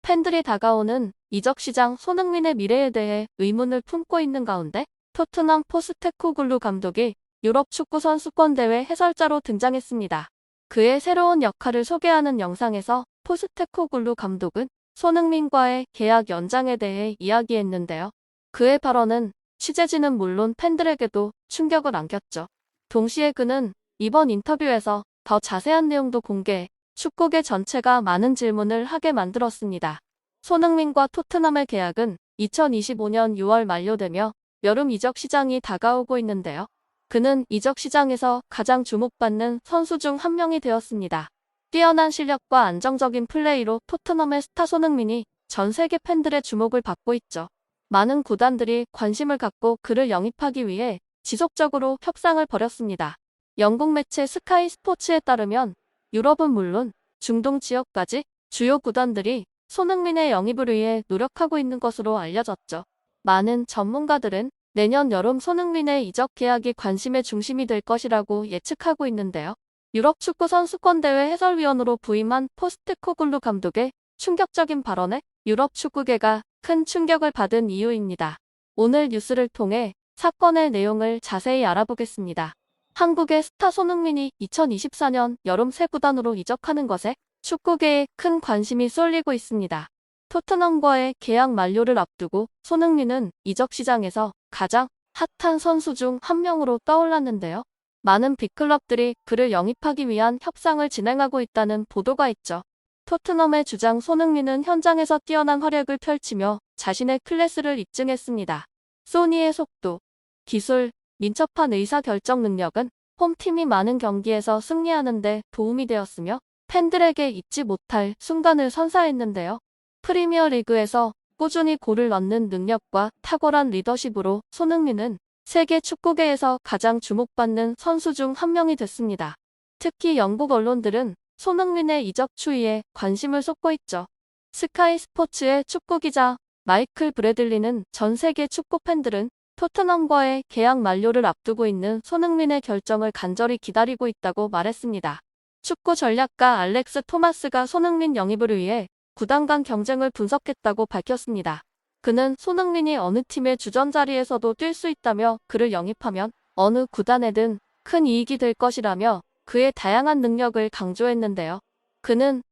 팬들이 다가오는 이적 시장 손흥민의 미래에 대해 의문을 품고 있는 가운데 토트넘 포스테코글루 감독이 유럽 축구 선수권 대회 해설자로 등장했습니다. 그의 새로운 역할을 소개하는 영상에서 포스테코글루 감독은 손흥민과의 계약 연장에 대해 이야기했는데요. 그의 발언은 취재진은 물론 팬들에게도 충격을 안겼죠. 동시에 그는 이번 인터뷰에서 더 자세한 내용도 공개해 축구계 전체가 많은 질문을 하게 만들었습니다. 손흥민과 토트넘의 계약은 2025년 6월 만료되며 여름 이적 시장이 다가오고 있는데요. 그는 이적 시장에서 가장 주목받는 선수 중 한 명이 되었습니다. 뛰어난 실력과 안정적인 플레이로 토트넘의 스타 손흥민이 전 세계 팬들의 주목을 받고 있죠. 많은 구단들이 관심을 갖고 그를 영입하기 위해 지속적으로 협상을 벌였습니다. 영국 매체 스카이 스포츠에 따르면 유럽은 물론 중동 지역까지 주요 구단들이 손흥민의 영입을 위해 노력하고 있는 것으로 알려졌죠. 많은 전문가들은 내년 여름 손흥민의 이적 계약이 관심의 중심이 될 것이라고 예측하고 있는데요. 유럽 축구 선수권 대회 해설위원으로 부임한 포스테코글루 감독의 충격적인 발언에 유럽 축구계가 큰 충격을 받은 이유입니다. 오늘 뉴스를 통해 사건의 내용을 자세히 알아보겠습니다. 한국의 스타 손흥민이 2024년 여름 새 구단으로 이적하는 것에 축구계에 큰 관심이 쏠리고 있습니다. 토트넘과의 계약 만료를 앞두고 손흥민은 이적 시장에서 가장 핫한 선수 중 한 명으로 떠올랐는데요. 많은 빅클럽들이 그를 영입하기 위한 협상을 진행하고 있다는 보도가 있죠. 토트넘의 주장 손흥민은 현장에서 뛰어난 활약을 펼치며 자신의 클래스를 입증했습니다. 소니의 속도, 기술, 민첩한 의사결정 능력은 홈팀이 많은 경기에서 승리하는 데 도움이 되었으며 팬들에게 잊지 못할 순간을 선사했는데요. 프리미어리그에서 꾸준히 골을 넣는 능력과 탁월한 리더십으로 손흥민은 세계 축구계에서 가장 주목받는 선수 중 한 명이 됐습니다. 특히 영국 언론들은 손흥민의 이적 추이에 관심을 쏟고 있죠. 스카이 스포츠의 축구 기자 마이클 브래들리는 전 세계 축구 팬들은 토트넘과의 계약 만료를 앞두고 있는 손흥민의 결정을 간절히 기다리고 있다고 말했습니다. 축구 전략가 알렉스 토마스가 손흥민 영입을 위해 구단 간 경쟁을 분석했다고 밝혔습니다. 그는 손흥민이 어느 팀의 주전 자리에서도 뛸 수 있다며 그를 영입하면 어느 구단에든 큰 이익이 될 것이라며 그의 다양한 능력을 강조했는데요. 그는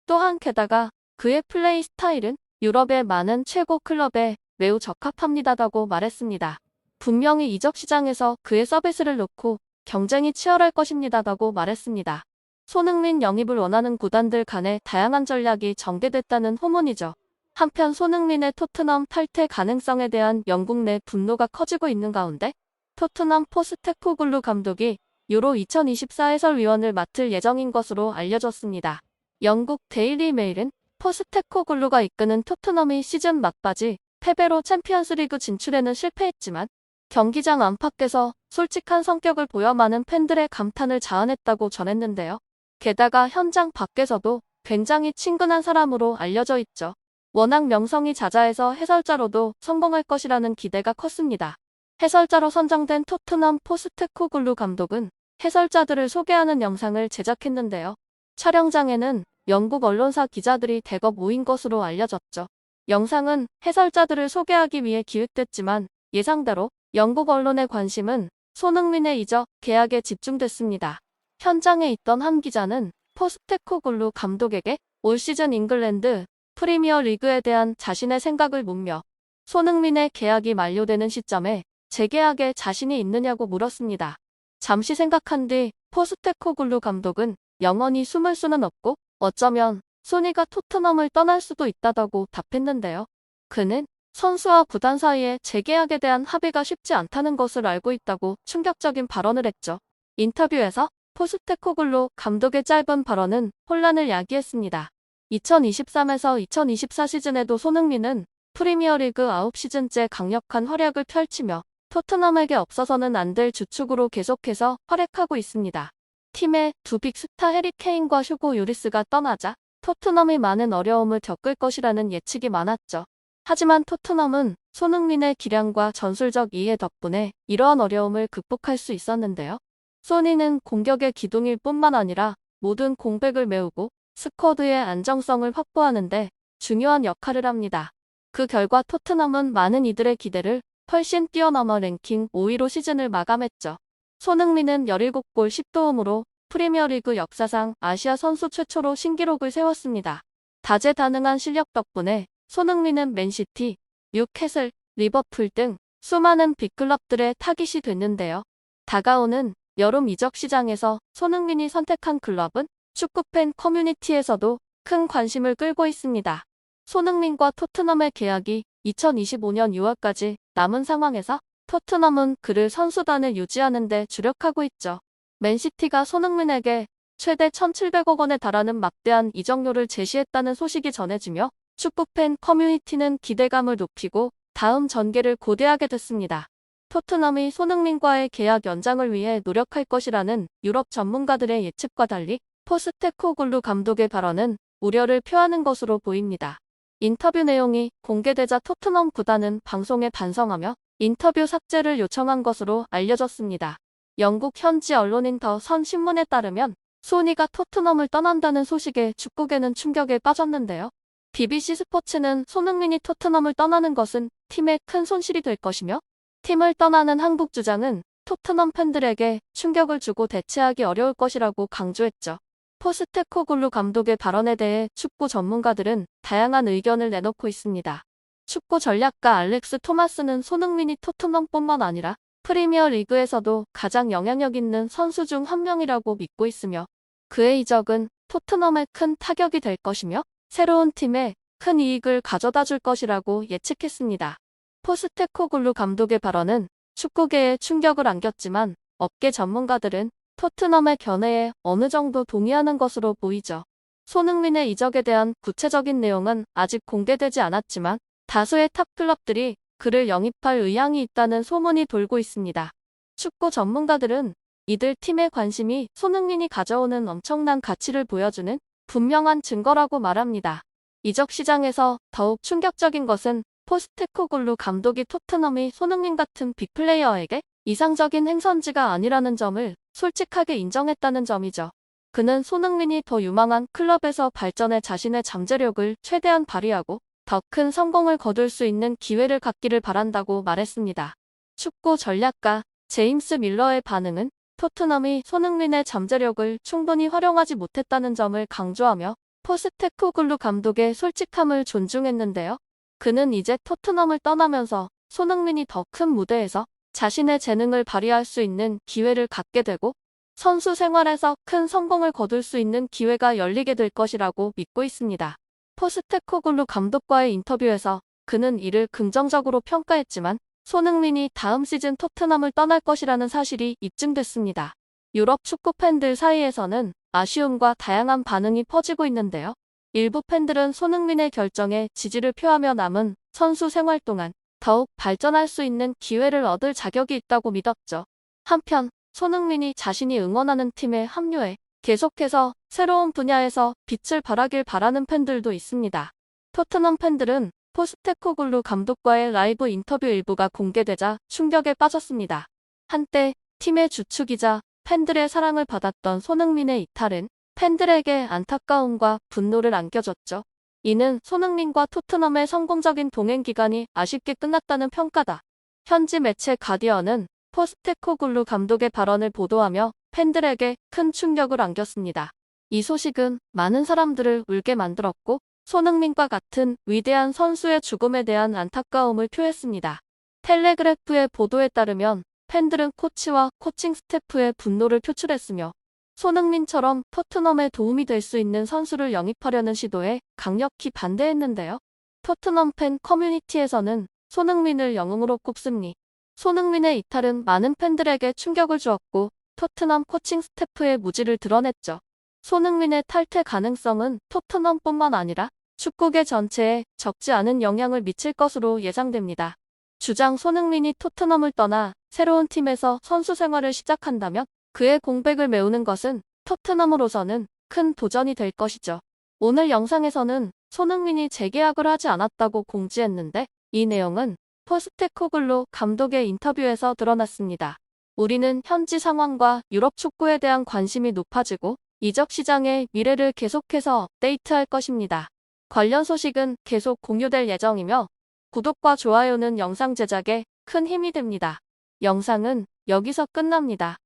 또한 게다가 그의 플레이 스타일은 유럽의 많은 최고 클럽에 매우 적합합니다라고 말했습니다. 분명히 이적 시장에서 그의 서비스를 놓고 경쟁이 치열할 것입니다라고 말했습니다. 손흥민 영입을 원하는 구단들 간의 다양한 전략이 전개됐다는 후문이죠. 한편 손흥민의 토트넘 탈퇴 가능성에 대한 영국 내 분노가 커지고 있는 가운데 토트넘 포스테코글루 감독이 유로 2024 해설위원을 맡을 예정인 것으로 알려졌습니다. 영국 데일리 메일은 포스테코글루가 이끄는 토트넘이 시즌 막바지 패배로 챔피언스리그 진출에는 실패했지만 경기장 안팎에서 솔직한 성격을 보여 많은 팬들의 감탄을 자아냈다고 전했는데요. 게다가 현장 밖에서도 굉장히 친근한 사람으로 알려져 있죠. 워낙 명성이 자자해서 해설자로도 성공할 것이라는 기대가 컸습니다. 해설자로 선정된 토트넘 포스테코글루 감독은 해설자들을 소개하는 영상을 제작했는데요. 촬영장에는 영국 언론사 기자들이 대거 모인 것으로 알려졌죠. 영상은 해설자들을 소개하기 위해 기획됐지만 예상대로 영국 언론의 관심은 손흥민의 이적 계약에 집중됐습니다. 현장에 있던 한 기자는 포스테코글루 감독에게 올 시즌 잉글랜드 프리미어 리그에 대한 자신의 생각을 묻며 손흥민의 계약이 만료되는 시점에 재계약에 자신이 있느냐고 물었습니다. 잠시 생각한 뒤 포스테코글루 감독은 영원히 숨을 수는 없고 어쩌면 소니가 토트넘을 떠날 수도 있다고 답했는데요. 그는 선수와 구단 사이에 재계약에 대한 합의가 쉽지 않다는 것을 알고 있다고 충격적인 발언을 했죠. 인터뷰에서 포스테코글루 감독의 짧은 발언은 혼란을 야기했습니다. 2023에서 2024 시즌에도 손흥민은 프리미어리그 9시즌째 강력한 활약을 펼치며 토트넘에게 없어서는 안 될 주축으로 계속해서 활약하고 있습니다. 팀의 두 빅스타 해리 케인과 휴고 요리스가 떠나자 토트넘이 많은 어려움을 겪을 것이라는 예측이 많았죠. 하지만 토트넘은 손흥민의 기량과 전술적 이해 덕분에 이러한 어려움을 극복할 수 있었는데요. 소니는 공격의 기둥일 뿐만 아니라 모든 공백을 메우고 스쿼드의 안정성을 확보하는데 중요한 역할을 합니다. 그 결과 토트넘은 많은 이들의 기대를 훨씬 뛰어넘어 랭킹 5위로 시즌을 마감했죠. 손흥민은 17골 10도움으로 프리미어리그 역사상 아시아 선수 최초로 신기록을 세웠습니다. 다재다능한 실력 덕분에 손흥민은 맨시티, 뉴캐슬, 리버풀 등 수많은 빅클럽들의 타깃이 됐는데요. 다가오는 여름 이적 시장에서 손흥민이 선택한 클럽은 축구팬 커뮤니티에서도 큰 관심을 끌고 있습니다. 손흥민과 토트넘의 계약이 2025년 6월까지 남은 상황에서 토트넘은 그를 선수단에 유지하는 데 주력하고 있죠. 맨시티가 손흥민에게 최대 1,700억 원에 달하는 막대한 이적료를 제시했다는 소식이 전해지며 축구팬 커뮤니티는 기대감을 높이고 다음 전개를 고대하게 됐습니다. 토트넘이 손흥민과의 계약 연장을 위해 노력할 것이라는 유럽 전문가들의 예측과 달리 포스테코글루 감독의 발언은 우려를 표하는 것으로 보입니다. 인터뷰 내용이 공개되자 토트넘 구단은 방송에 반성하며 인터뷰 삭제를 요청한 것으로 알려졌습니다. 영국 현지 언론인 더 선 신문에 따르면 소니가 토트넘을 떠난다는 소식에 축구계는 충격에 빠졌는데요. BBC 스포츠는 손흥민이 토트넘을 떠나는 것은 팀에 큰 손실이 될 것이며 팀을 떠나는 한국 주장은 토트넘 팬들에게 충격을 주고 대체하기 어려울 것이라고 강조했죠. 포스테코글루 감독의 발언에 대해 축구 전문가들은 다양한 의견을 내놓고 있습니다. 축구 전략가 알렉스 토마스는 손흥민이 토트넘뿐만 아니라 프리미어 리그에서도 가장 영향력 있는 선수 중 한 명이라고 믿고 있으며 그의 이적은 토트넘에 큰 타격이 될 것이며 새로운 팀에 큰 이익을 가져다 줄 것이라고 예측했습니다. 포스테코글루 감독의 발언은 축구계에 충격을 안겼지만 업계 전문가들은 토트넘의 견해에 어느 정도 동의하는 것으로 보이죠. 손흥민의 이적에 대한 구체적인 내용은 아직 공개되지 않았지만 다수의 탑클럽들이 그를 영입할 의향이 있다는 소문이 돌고 있습니다. 축구 전문가들은 이들 팀의 관심이 손흥민이 가져오는 엄청난 가치를 보여주는 분명한 증거라고 말합니다. 이적 시장에서 더욱 충격적인 것은 포스테코글루 감독이 토트넘이 손흥민 같은 빅플레이어에게 이상적인 행선지가 아니라는 점을 솔직하게 인정했다는 점이죠. 그는 손흥민이 더 유망한 클럽에서 발전해 자신의 잠재력을 최대한 발휘하고 더 큰 성공을 거둘 수 있는 기회를 갖기를 바란다고 말했습니다. 축구 전략가 제임스 밀러의 반응은 토트넘이 손흥민의 잠재력을 충분히 활용하지 못했다는 점을 강조하며 포스테코글루 감독의 솔직함을 존중했는데요. 그는 이제 토트넘을 떠나면서 손흥민이 더 큰 무대에서 자신의 재능을 발휘할 수 있는 기회를 갖게 되고 선수 생활에서 큰 성공을 거둘 수 있는 기회가 열리게 될 것이라고 믿고 있습니다. 포스테코글루 감독과의 인터뷰에서 그는 이를 긍정적으로 평가했지만 손흥민이 다음 시즌 토트넘을 떠날 것이라는 사실이 입증됐습니다. 유럽 축구 팬들 사이에서는 아쉬움과 다양한 반응이 퍼지고 있는데요. 일부 팬들은 손흥민의 결정에 지지를 표하며 남은 선수 생활 동안 더욱 발전할 수 있는 기회를 얻을 자격이 있다고 믿었죠. 한편 손흥민이 자신이 응원하는 팀에 합류해 계속해서 새로운 분야에서 빛을 발하길 바라는 팬들도 있습니다. 토트넘 팬들은 포스테코글루 감독과의 라이브 인터뷰 일부가 공개되자 충격에 빠졌습니다. 한때 팀의 주축이자 팬들의 사랑을 받았던 손흥민의 이탈은 팬들에게 안타까움과 분노를 안겨줬죠. 이는 손흥민과 토트넘의 성공적인 동행 기간이 아쉽게 끝났다는 평가다. 현지 매체 가디언은 포스테코글루 감독의 발언을 보도하며 팬들에게 큰 충격을 안겼습니다. 이 소식은 많은 사람들을 울게 만들었고 손흥민과 같은 위대한 선수의 죽음에 대한 안타까움을 표했습니다. 텔레그래프의 보도에 따르면 팬들은 코치와 코칭 스태프의 분노를 표출했으며 손흥민처럼 토트넘에 도움이 될 수 있는 선수를 영입하려는 시도에 강력히 반대했는데요. 토트넘 팬 커뮤니티에서는 손흥민을 영웅으로 꼽습니. 손흥민의 이탈은 많은 팬들에게 충격을 주었고 토트넘 코칭 스태프의 무지를 드러냈죠. 손흥민의 탈퇴 가능성은 토트넘뿐만 아니라 축구계 전체에 적지 않은 영향을 미칠 것으로 예상됩니다. 주장 손흥민이 토트넘을 떠나 새로운 팀에서 선수 생활을 시작한다면 그의 공백을 메우는 것은 토트넘으로서는 큰 도전이 될 것이죠. 오늘 영상에서는 손흥민이 재계약을 하지 않았다고 공지했는데 이 내용은 포스테코글루 감독의 인터뷰에서 드러났습니다. 우리는 현지 상황과 유럽 축구에 대한 관심이 높아지고 이적 시장의 미래를 계속해서 업데이트할 것입니다. 관련 소식은 계속 공유될 예정이며 구독과 좋아요는 영상 제작에 큰 힘이 됩니다. 영상은 여기서 끝납니다.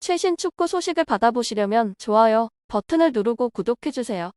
최신 축구 소식을 받아보시려면 좋아요 버튼을 누르고 구독해주세요.